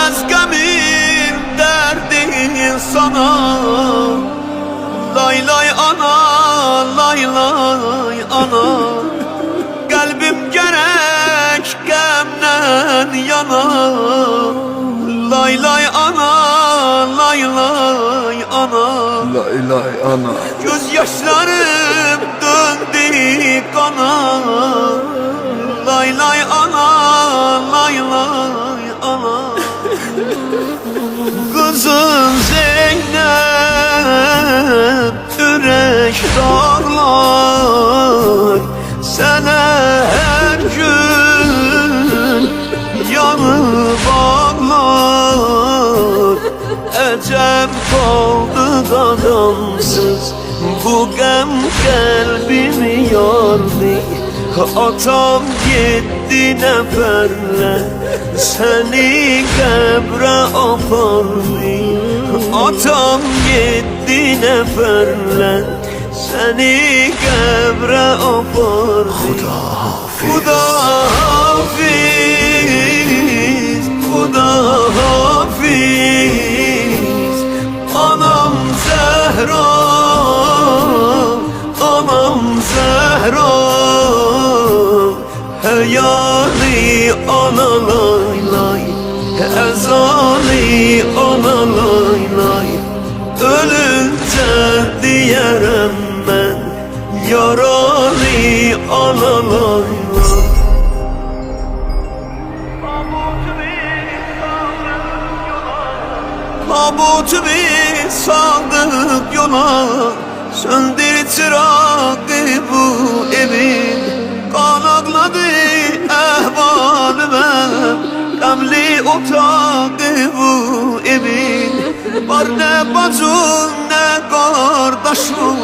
Yetmez gemim derdin sana. Lay lay ana, lay lay ana. Kalbim gerek gemden yana. Lay lay ana, lay lay ana. Lay lay ana. Gözyaşlarım döndü kana. Lay lay ana, lay lay ana. Kızım Zeynep yürek darlar. Sana her gün yanı bağlar. Ecem kaldı adamsız, bu gem kalbimi yardı. Atam gitti neferle, seni kebre apardı. Atam gitti neferle, seni kebre apardı. Huda hafiz. Huda hafiz, Huda hafiz. Anam Zehra, anam Zehra. Heyali ana lay lay, ezali ana lay lay. Ölünce diyerem ben, yaralı ana lay lay. Tabutu bir saldık yola, söndür çırağı bu evin. Kanakladı ehvalime, gamli otağı bu evin. Var ne bacım ne kardeşim,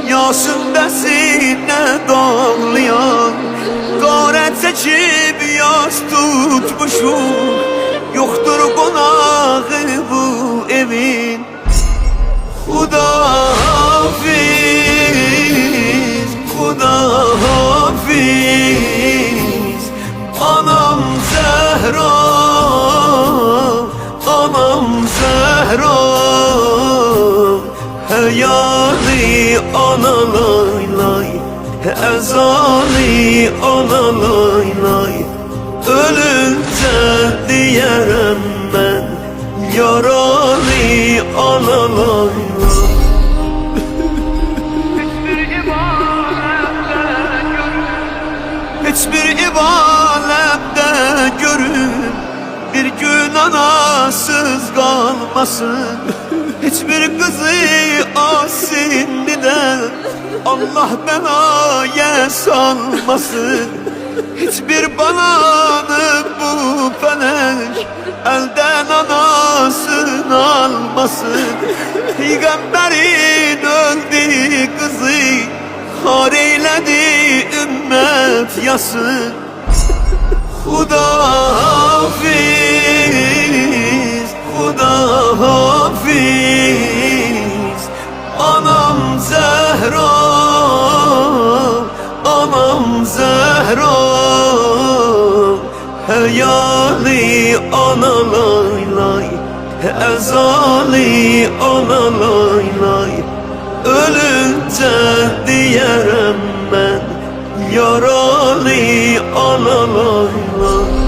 yaşın desin ne dağlayan. Garet seçip yaş tutmuşum, yoktur konağı bu evin. Huda hafiz, Huda hafiz. Anam Zehra, anam Zehra. Heyali ana lay lay, ezali ana lay lay. Ölünce diyerem ben, yaralı ana lay lay. Hiçbir ibadette görün, bir gün anasız kalmasın. Hiçbir kızı asindi de Allah belaya salmasın. Hiçbir balanı bu felek elden anasını almasın. Peygamberin öldü kızı, har eyledi ümmet yasın. Huda hafiz, Huda hafiz. Anam Zehra, anam Zehra. Heyali ana lay lay, ezali ana lay lay. Ölünce diyerem ben, yaralı ana lay lay.